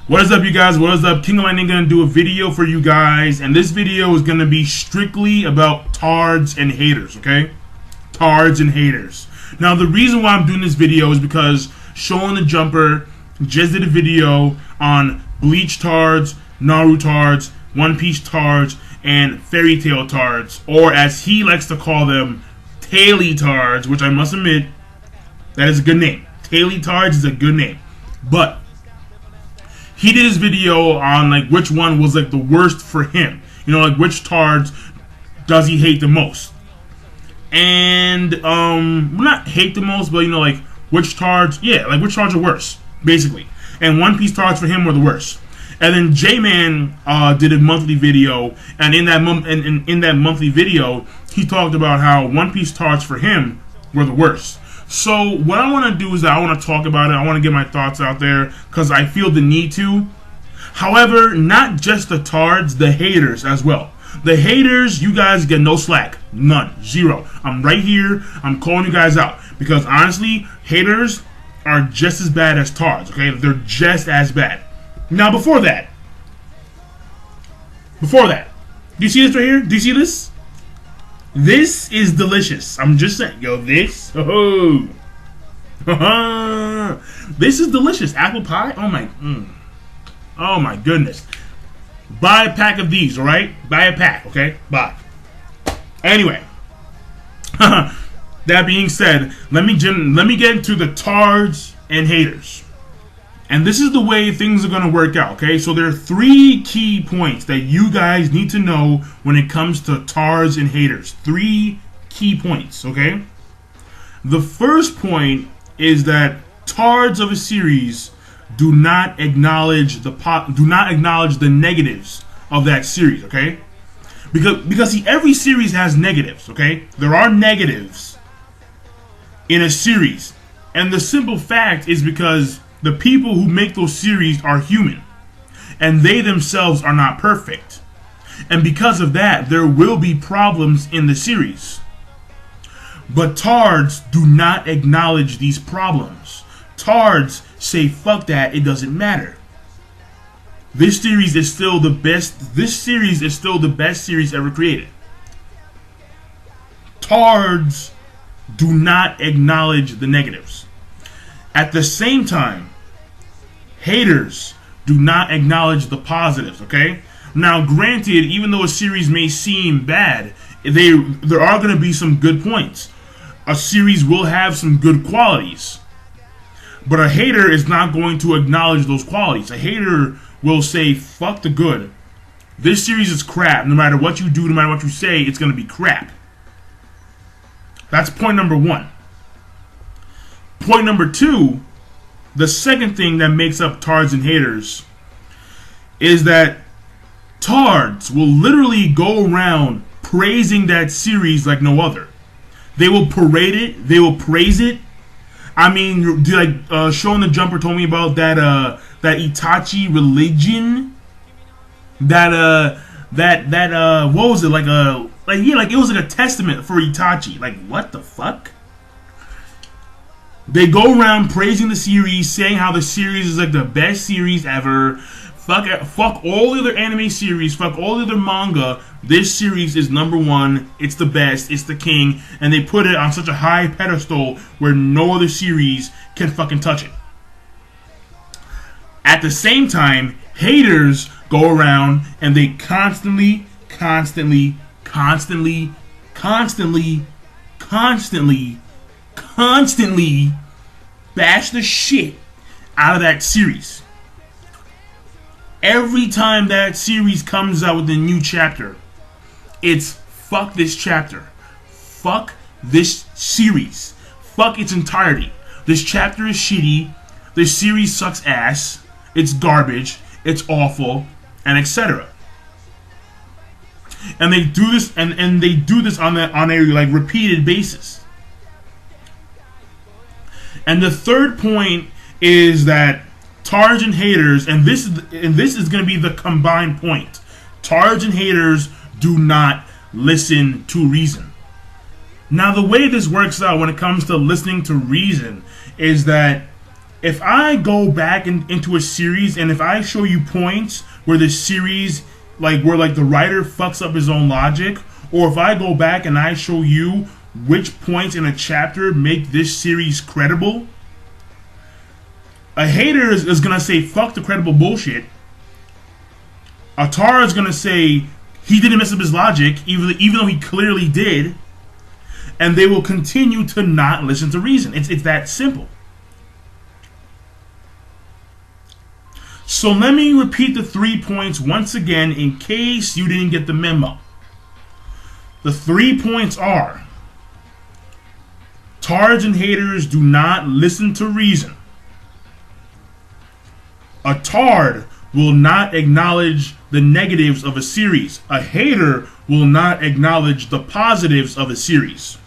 What is up, you guys? What is up? King of Lightning gonna do a video for you guys, and this video is gonna be strictly about Tards and Haters, okay? Tards and Haters. Now, the reason why I'm doing this video is because ShonenTheJumper just did a video on Bleachtards, Narutards, One Piece Tards, and Fairy Tale Tards, or as he likes to call them, Tards, which I must admit, that is a good name. Tards is a good name. But he did his video on like which one was like the worst for him. You know, like which Tards does he hate the most? And not hate the most, but you know, like which Tards, yeah, like which Tards are worse, basically. And One Piece Tards for him were the worst. And then J-Man did a monthly video, and in that monthly video, he talked about how One Piece Tards for him were the worst. So what I want to do is that I want to talk about it. I want to get my thoughts out there because I feel the need to. However, not just the Tards, the haters as well. The haters, you guys get no slack. None. Zero. I'm right here. I'm calling you guys out. Because honestly, haters are just as bad as Tards, okay? They're just as bad. Now, before that, do you see this right here? Do you see this? This is delicious. I'm just saying, yo, this, oh, this is delicious. Apple pie, oh my goodness. Buy a pack of these, all right? Buy a pack, okay? Buy. Anyway, that being said, let me get into the Tards and Haters. And this is the way things are going to work out, okay? So there are 3 key points that you guys need to know when it comes to Tards and Haters. 3 key points, okay? The first point is that Tards of a series do not acknowledge the negatives of that series, okay? Because see, every series has negatives, okay? There are negatives in a series. And the simple fact is because the people who make those series are human, and they themselves are not perfect. And because of that, there will be problems in the series. But Tards do not acknowledge these problems. Tards say, fuck that, it doesn't matter. This series is still the best. This series is still the best series ever created. Tards do not acknowledge the negatives. At the same time, haters do not acknowledge the positives, okay? Now, granted, even though a series may seem bad, there are going to be some good points. A series will have some good qualities. But a hater is not going to acknowledge those qualities. A hater will say, fuck the good. This series is crap. No matter what you do, no matter what you say, it's going to be crap. That's point number 1. Point number 2, the second thing that makes up Tards and Haters is that Tards will literally go around praising that series like no other. They will parade it. They will praise it. I mean, like ShonenTheJumper told me about that Itachi religion. That what was it, like it was like a testament for Itachi. Like, what the fuck? They go around praising the series, saying how the series is like the best series ever. Fuck all the other anime series. Fuck all the other manga. This series is number 1. It's the best. It's the king. And they put it on such a high pedestal where no other series can fucking touch it. At the same time, haters go around and they constantly bash the shit out of that series. Every time that series comes out with a new chapter, it's fuck this chapter. Fuck this series. Fuck its entirety. This chapter is shitty. This series sucks ass. It's garbage. It's awful. And etc. And they do this and they do this on a like repeated basis. And the third point is that Tards and Haters, and this is going to be the combined point. Tards and Haters do not listen to reason. Now, the way this works out when it comes to listening to reason is that if I go back into a series and if I show you points where the series, like where like the writer fucks up his own logic, or if I go back and I show you which points in a chapter make this series credible, a hater is gonna say fuck the credible bullshit. A tar is gonna say he didn't mess up his logic, even though he clearly did, and they will continue to not listen to reason. It's that simple. So let me repeat the 3 points once again in case you didn't get the memo. The 3 points are: Tards and haters do not listen to reason. A tard will not acknowledge the negatives of a series. A hater will not acknowledge the positives of a series.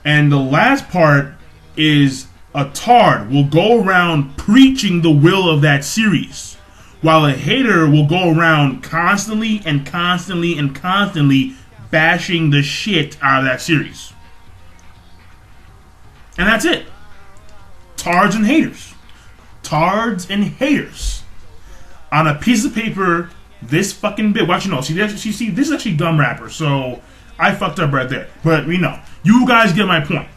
And the last part is a tard will go around preaching the will of that series, while a hater will go around constantly and constantly and constantly bashing the shit out of that series. And that's it. Tards and haters. Tards and haters. On a piece of paper, this fucking bit. Watch, see, this is actually gum wrapper, so I fucked up right there. But you guys get my point.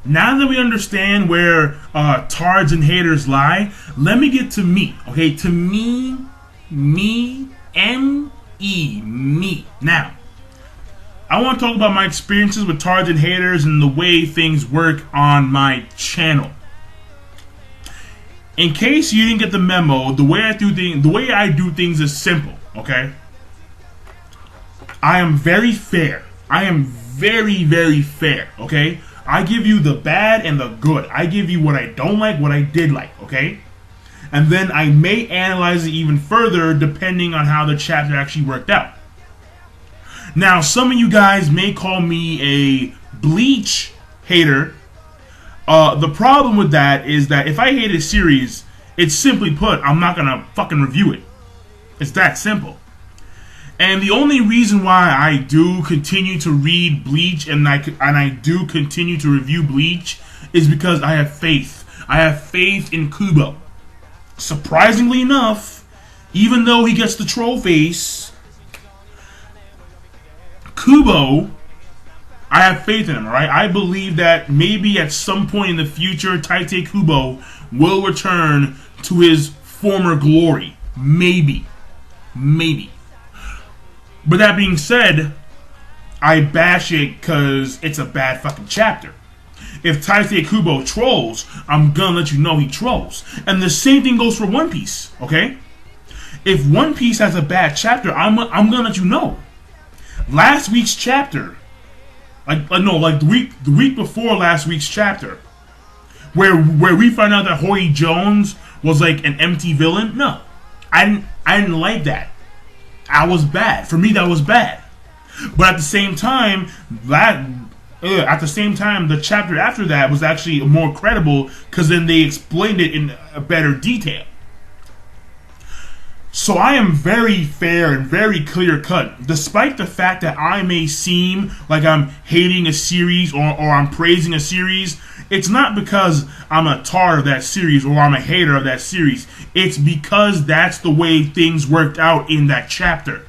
Now that we understand where tards and haters lie, let me get to me. Okay, to me, M-E, me. Now, I want to talk about my experiences with tards and haters and the way things work on my channel. In case you didn't get the memo, the way I do things is simple. Okay, I am very fair. I am very, very fair. Okay. I give you the bad and the good. I give you what I don't like, what I did like, okay? And then I may analyze it even further depending on how the chapter actually worked out. Now, some of you guys may call me a Bleach hater. The problem with that is that if I hate a series, it's simply put, I'm not going to fucking review it. It's that simple. And the only reason why I do continue to read Bleach and I do continue to review Bleach is because I have faith. I have faith in Kubo. Surprisingly enough, even though he gets the troll face, Kubo, I have faith in him, right? I believe that maybe at some point in the future, Taite Kubo will return to his former glory. Maybe. But that being said, I bash it because it's a bad fucking chapter. If Taite Kubo trolls, I'm gonna let you know he trolls. And the same thing goes for One Piece, okay? If One Piece has a bad chapter, I'm gonna let you know. Last week's chapter, the week before last week's chapter, where we find out that Hoy Jones was like an empty villain. No, I didn't like that. I was bad. For me, that was bad. But at the same time, the chapter after that was actually more credible because then they explained it in a better detail. So I am very fair and very clear cut. Despite the fact that I may seem like I'm hating a series or I'm praising a series, it's not because I'm a tar of that series or I'm a hater of that series. It's because that's the way things worked out in that chapter.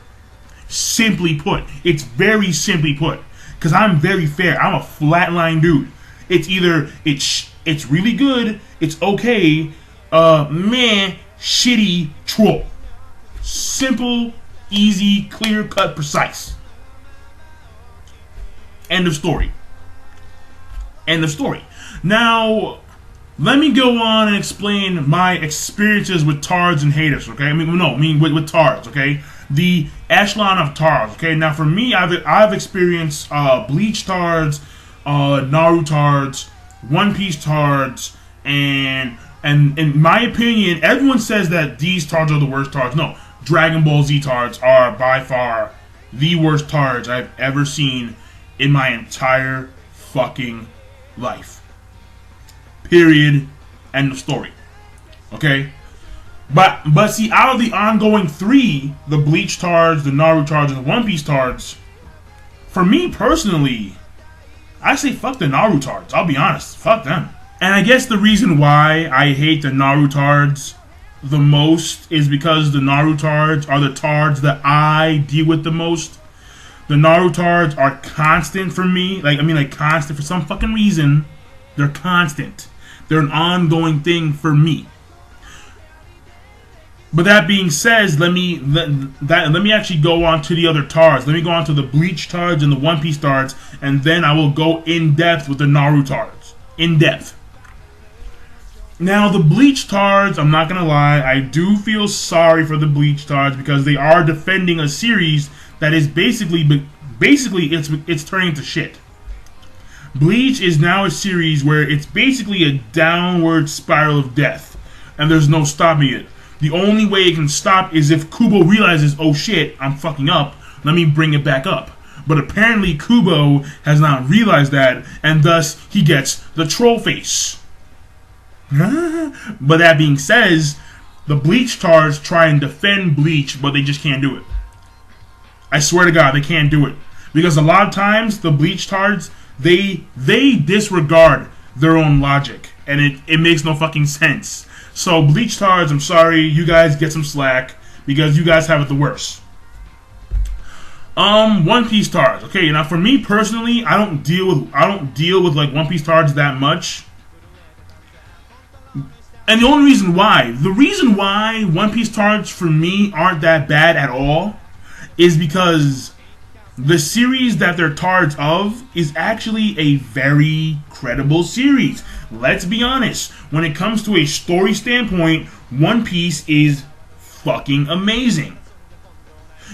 Simply put. It's very simply put. Because I'm very fair. I'm a flatline dude. It's either it's really good, it's okay, meh, shitty, troll. Simple, easy, clear-cut, precise. End of story. End of story. Now, let me go on and explain my experiences with tards and haters, okay? With tards, okay? The echelon of tards, okay? Now, for me, I've experienced Bleachtards, Narutards, One Piece tards, and in my opinion, everyone says that these tards are the worst tards. No, Dragon Ball Z tards are by far the worst tards I've ever seen in my entire fucking life. Period. End of story. Okay? But see, out of the ongoing three, the Bleachtards, the Narutards, and the One Piece tards, for me personally, I say fuck the Narutards. I'll be honest. Fuck them. And I guess the reason why I hate the Narutards the most is because the Narutards are the tards that I deal with the most. The Narutards are constant for me. Like constant for some fucking reason. They're constant. They're an ongoing thing for me. But that being said, let me actually go on to the other tards. Let me go on to the Bleachtards and the One Piece tards, and then I will go in depth with the Narutards. In depth. Now, the Bleachtards, I'm not gonna lie, I do feel sorry for the Bleachtards because they are defending a series that is basically it's turning to shit. Bleach is now a series where it's basically a downward spiral of death, and there's no stopping it. The only way it can stop is if Kubo realizes, oh shit, I'm fucking up, let me bring it back up. But apparently Kubo has not realized that, and thus he gets the troll face. But that being said, the Bleachtards try and defend Bleach, but they just can't do it. I swear to God, they can't do it. Because a lot of times, the Bleachtards, they disregard their own logic, and it makes no fucking sense. So, Bleachtards, I'm sorry, you guys get some slack, because you guys have it the worst. One Piece tards. Okay, now for me personally, I don't deal with like One Piece tards that much. And the reason why One Piece tards for me aren't that bad at all is because the series that they're tards of is actually a very credible series. Let's be honest. When it comes to a story standpoint, One Piece is fucking amazing.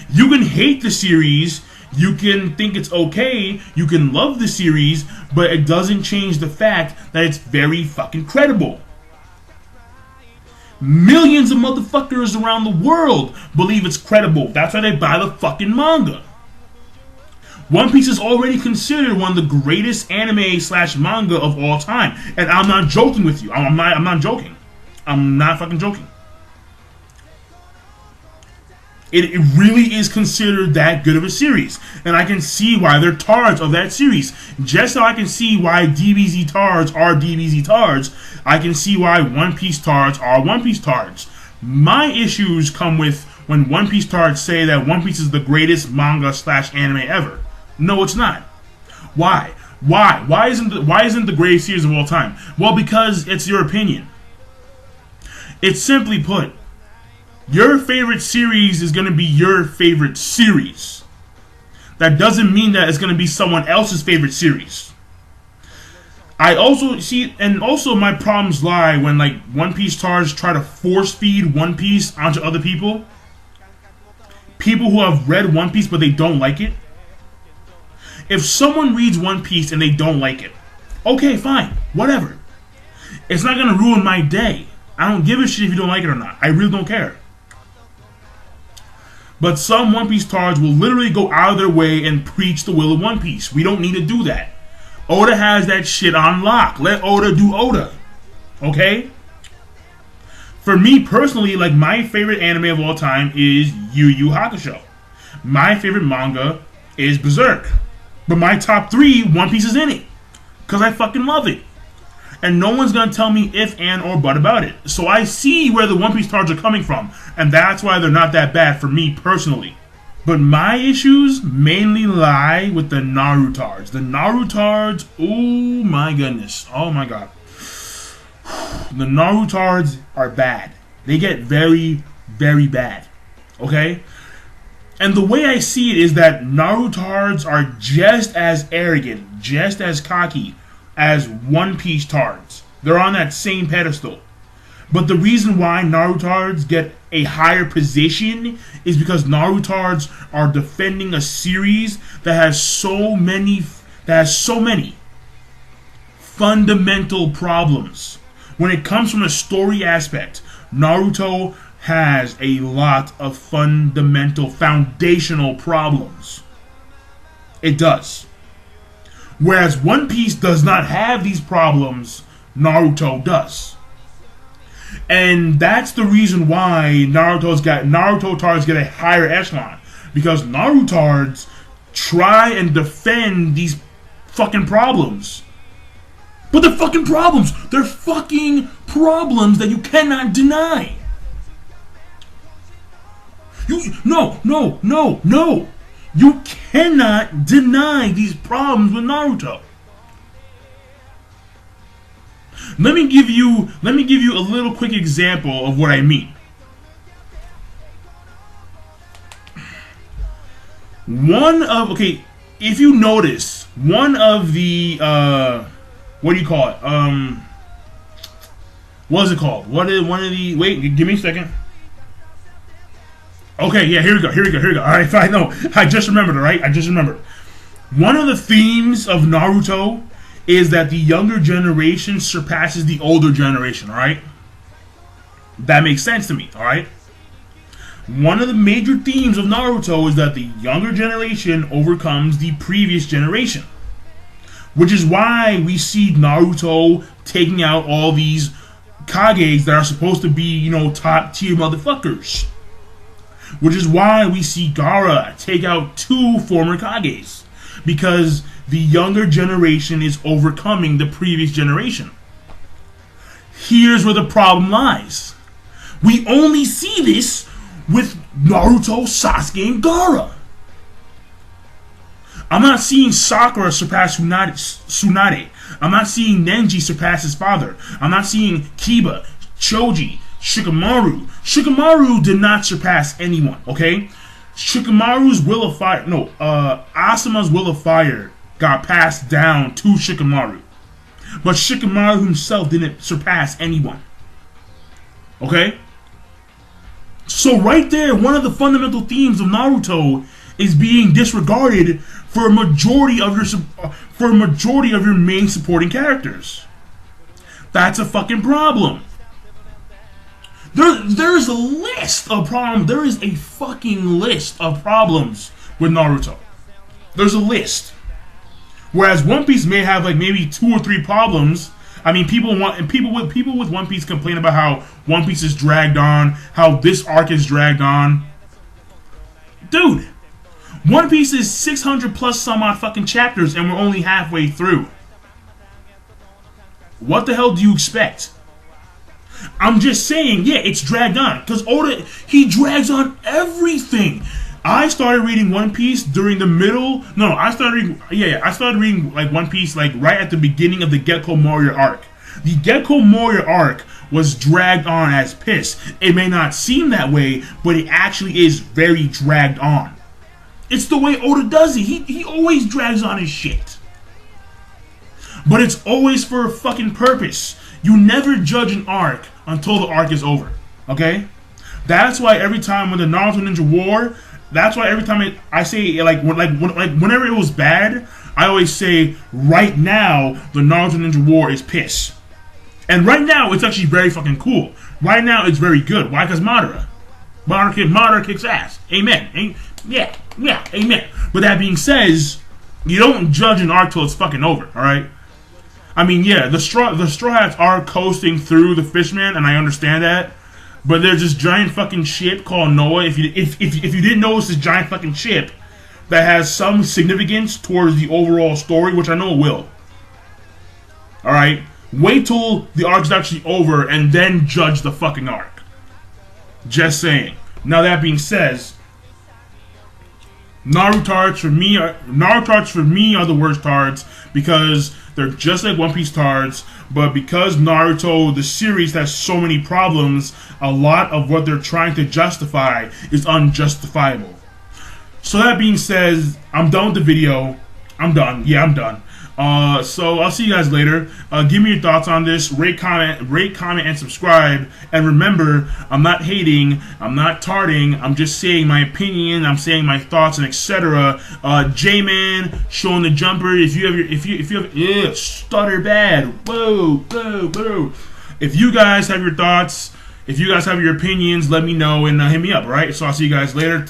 You can hate the series, you can think it's okay, you can love the series, but it doesn't change the fact that it's very fucking credible. Millions of motherfuckers around the world believe it's credible. That's why they buy the fucking manga. One Piece is already considered one of the greatest anime / manga of all time. And I'm not joking with you. I'm not joking. I'm not fucking joking. It really is considered that good of a series. And I can see why they're tards of that series. Just so I can see why DBZ tards are DBZ tards, I can see why One Piece tards are One Piece tards. My issues come with when One Piece tards say that One Piece is the greatest manga / anime ever. No, it's not. Why? Why isn't the greatest series of all time? Well, because it's your opinion. It's simply put, your favorite series is going to be your favorite series. That doesn't mean that it's going to be someone else's favorite series. I also see, and also my problems lie when like One Piece tards try to force feed One Piece onto other people. People who have read One Piece but they don't like it. If someone reads One Piece and they don't like it, okay, fine, whatever. It's not going to ruin my day. I don't give a shit if you don't like it or not. I really don't care. But some One Piece tards will literally go out of their way and preach the will of One Piece. We don't need to do that. Oda has that shit on lock. Let Oda do Oda. Okay? For me personally, like my favorite anime of all time is Yu Yu Hakusho. My favorite manga is Berserk. But my top 3, One Piece is in it. Because I fucking love it. And no one's going to tell me if and or but about it. So I see where the One Piece tards are coming from. And that's why they're not that bad for me personally. But my issues mainly lie with the Narutards. The Narutards, oh my goodness. Oh my god. The Narutards are bad. They get very, very bad. Okay? And the way I see it is that Narutards are just as arrogant, just as cocky as One Piece tards. They're on that same pedestal. But the reason why Narutards get a higher position is because Narutards are defending a series that has so many fundamental problems. When it comes from a story aspect, Naruto has a lot of fundamental, foundational problems. It does. Whereas One Piece does not have these problems, Naruto does. And that's the reason why Naruto tards get a higher echelon. Because Narutards try and defend these fucking problems. But they're fucking problems. They're fucking problems that you cannot deny. No. You cannot deny these problems with Naruto. Let me give you a little quick example of what I mean. If you notice, one of the what do you call it? What is it called? Wait, give me a second. Okay, yeah, here we go. Alright, fine, no. I just remembered, alright? One of the themes of Naruto is that the younger generation surpasses the older generation, alright? That makes sense to me, alright? One of the major themes of Naruto is that the younger generation overcomes the previous generation. Which is why we see Naruto taking out all these Kages that are supposed to be, top tier motherfuckers. Which is why we see Gaara take out 2 former Kages. Because the younger generation is overcoming the previous generation. Here's where the problem lies. We only see this with Naruto, Sasuke, and Gaara. I'm not seeing Sakura surpass Tsunade. I'm not seeing Nenji surpass his father. I'm not seeing Kiba, Choji, Shikamaru. Shikamaru did not surpass anyone, okay? Shikamaru's will of fire, Asuma's will of fire got passed down to Shikamaru. But Shikamaru himself didn't surpass anyone. Okay? So right there, one of the fundamental themes of Naruto is being disregarded for a majority of your main supporting characters. That's a fucking problem. There's a list of problems. There is a fucking list of problems with Naruto. There's a list. Whereas One Piece may have like maybe 2 or 3 problems. I mean, people with One Piece complain about how One Piece is dragged on, how this arc is dragged on. Dude, One Piece is 600 plus some odd fucking chapters, and we're only halfway through. What the hell do you expect? I'm just saying, yeah, it's dragged on. Because Oda, he drags on everything. I started reading One Piece during the middle. I started reading like One Piece like right at the beginning of the Gekko Moria arc. The Gekko Moria arc was dragged on as piss. It may not seem that way, but it actually is very dragged on. It's the way Oda does it. He always drags on his shit. But it's always for a fucking purpose. You never judge an arc until the arc is over. Okay? That's why every time when the Naruto Ninja War, that's why every time I say whenever it was bad, I always say right now the Naruto Ninja War is piss. And right now it's actually very fucking cool. Right now it's very good. Why? Because Madara kicks ass. Amen. Yeah, amen. But that being said, you don't judge an arc till it's fucking over, alright? I mean, yeah, the Straw Hats are coasting through the Fishman, and I understand that. But there's this giant fucking ship called Noah. If you didn't know it's this giant fucking ship that has some significance towards the overall story, which I know it will. Alright? Wait till the arc's actually over and then judge the fucking arc. Just saying. Now that being said, Narutards for me are the worst tards because they're just like One Piece tards, but because Naruto, the series, has so many problems, a lot of what they're trying to justify is unjustifiable. So that being said, I'm done with the video. I'm done. Yeah, I'm done. So I'll see you guys later. Give me your thoughts on this. Rate, comment, and subscribe. And remember, I'm not hating. I'm not tarding. I'm just saying my opinion. I'm saying my thoughts and etc. J-Man, ShonenTheJumper. If you have stutter bad. Whoa. If you guys have your thoughts, if you guys have your opinions, let me know and hit me up. All right. So I'll see you guys later.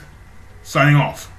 Signing off.